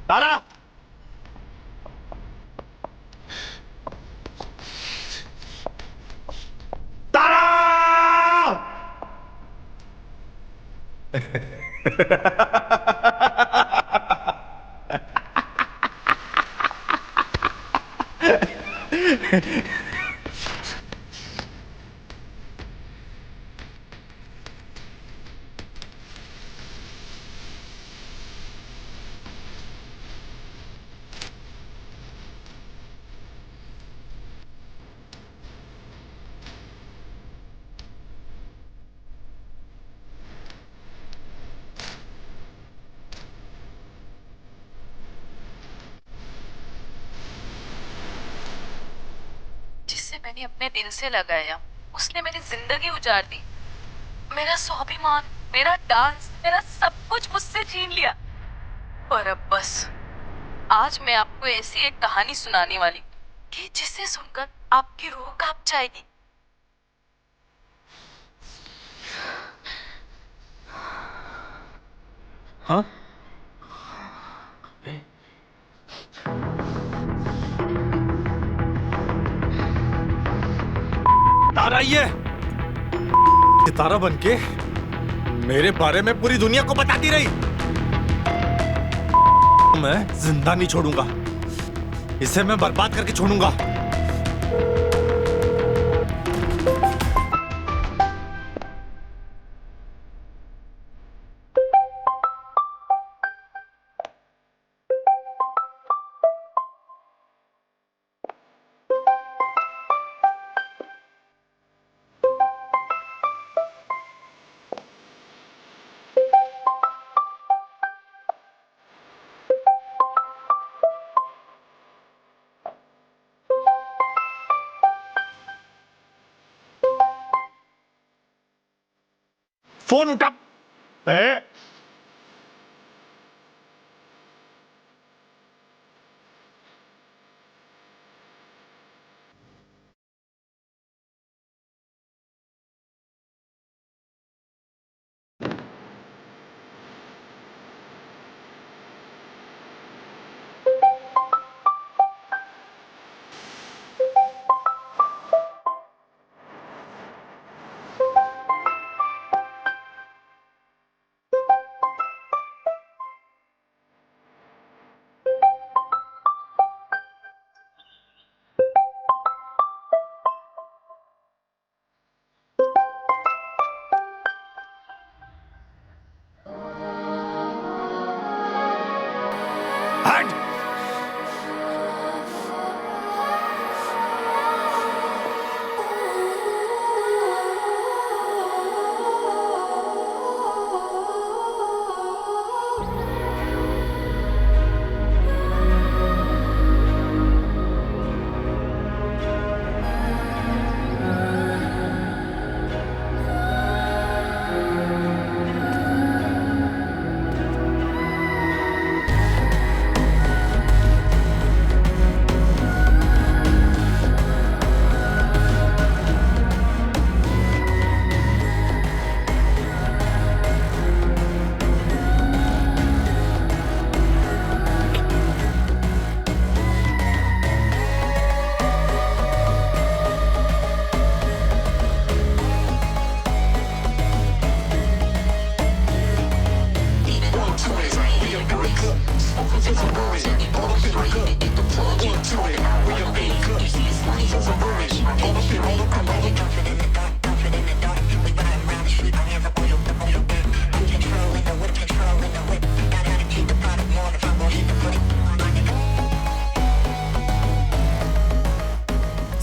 तारा जिससे मैंने अपने दिल से लगाया उसने मेरी जिंदगी उजाड़ दी। मेरा स्वाभिमान, मेरा डांस, मेरा सब कुछ मुझसे छीन लिया। पर अब बस आज मैं आपको ऐसी एक कहानी सुनाने वाली कि जिसे सुनकर आपकी रूह कांप जाएगी। हाँ तारा ये सितारा बनके मेरे बारे में पूरी दुनिया को बताती रही। मैं जिंदा नहीं छोड़ूंगा, इसे मैं बर्बाद करके छोड़ूंगा। फोन उठा।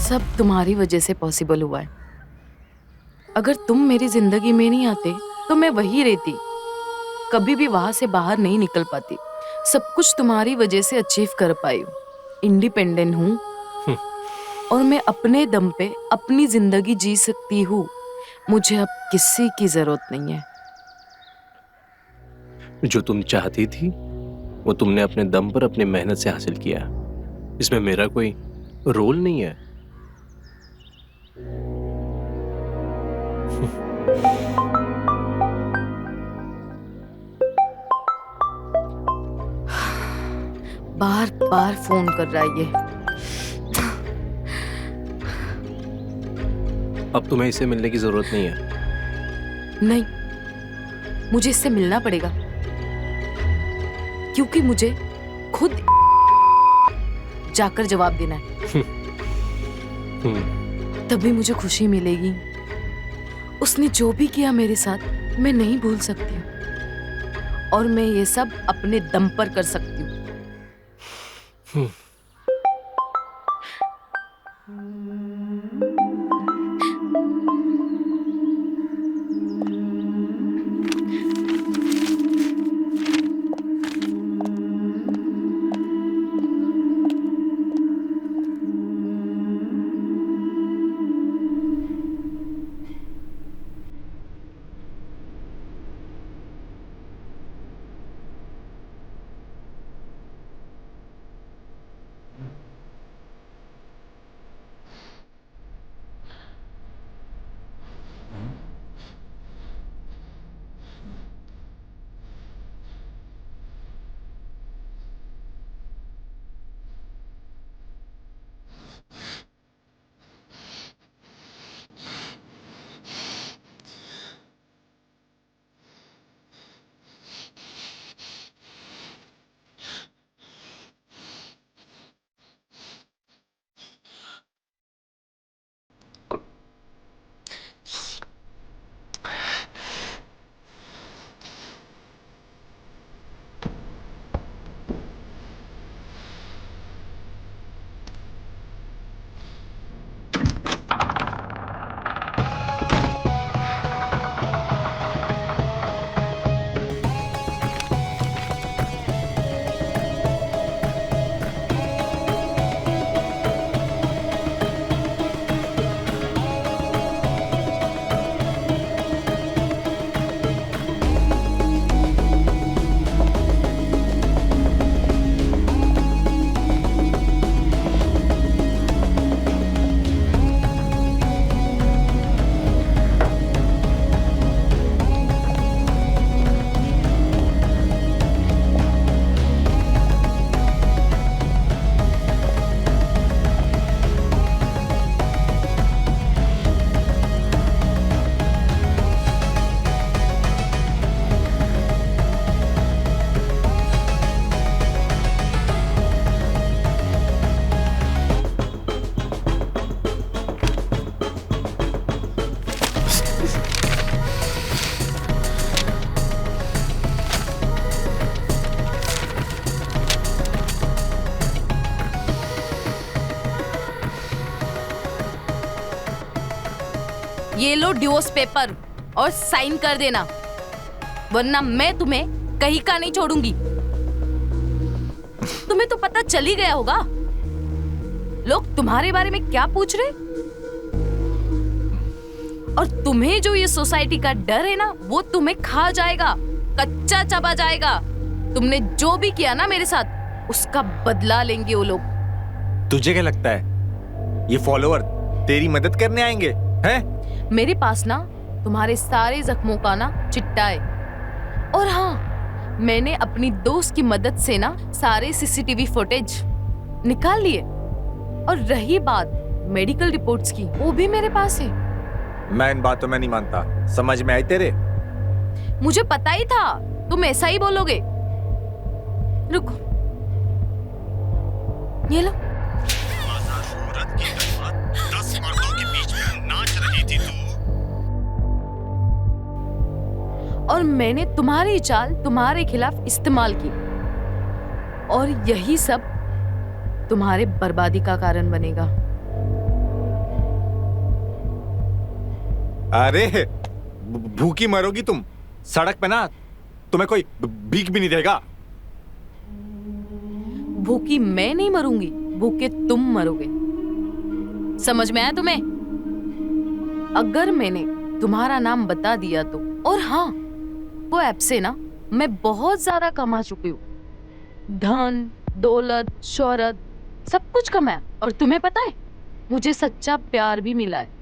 सब तुम्हारी वजह से पॉसिबल हुआ है। अगर तुम मेरी जिंदगी में नहीं आते तो मैं वही रहती, कभी भी वहां से बाहर नहीं निकल पाती। सब कुछ तुम्हारी वजह से अचीव कर पाई हूँ, इंडिपेंडेंट हूँ और मैं अपने दम पे अपनी जिंदगी जी सकती हूँ। मुझे अब किसी की जरूरत नहीं है। जो तुम चाहती थी वो तुमने अपने दम पर अपनी मेहनत से हासिल किया। इसमें मेरा कोई रोल नहीं है। बार बार फोन कर रहा है ये। अब तुम्हें इससे मिलने की जरूरत नहीं है। नहीं, मुझे इससे मिलना पड़ेगा क्योंकि मुझे खुद जाकर जवाब देना है। तभी मुझे खुशी मिलेगी। उसने जो भी किया मेरे साथ मैं नहीं भूल सकती हूँ और मैं ये सब अपने दम पर कर सकती हूँ। ये लो डिवोर्स पेपर और साइन कर देना, वरना मैं तुम्हें कहीं का नहीं छोड़ूंगी। तुम्हें तो पता चल ही गया होगा लोग तुम्हारे बारे में क्या पूछ रहे, और तुम्हें जो ये सोसाइटी का डर है ना वो तुम्हें खा जाएगा, कच्चा चबा जाएगा। तुमने जो भी किया ना मेरे साथ उसका बदला लेंगे वो लोग। तुझे क्या लगता है ये फॉलोअर तेरी मदद करने आएंगे हैं? मेरे पास ना तुम्हारे सारे जख्मों का ना चिट्टा है, और हाँ मैंने अपनी दोस्त की मदद से ना सारे सीसीटीवी फुटेज निकाल लिए, और रही बात मेडिकल रिपोर्ट्स की वो भी मेरे पास है। मैं इन बातों में नहीं मानता, समझ में आई तेरे? मुझे पता ही था तुम ऐसा ही बोलोगे। रुको, ये लो। 10 मर्दों के बीच में नाच रही थी तू। और मैंने तुम्हारी चाल तुम्हारे खिलाफ इस्तेमाल की, और यही सब तुम्हारे बर्बादी का कारण बनेगा। अरे भूखी मरोगी तुम सड़क पे ना, तुम्हें कोई भीख भी नहीं देगा। भूखी मैं नहीं मरूंगी, भूखे तुम मरोगे। समझ में आया तुम्हें? अगर मैंने तुम्हारा नाम बता दिया तो, और हाँ, वो ऐप से ना मैं बहुत ज्यादा कमा चुकी हूँ। धन, दौलत, शोहरत, सब कुछ कमाया। और तुम्हें पता है, मुझे सच्चा प्यार भी मिला है।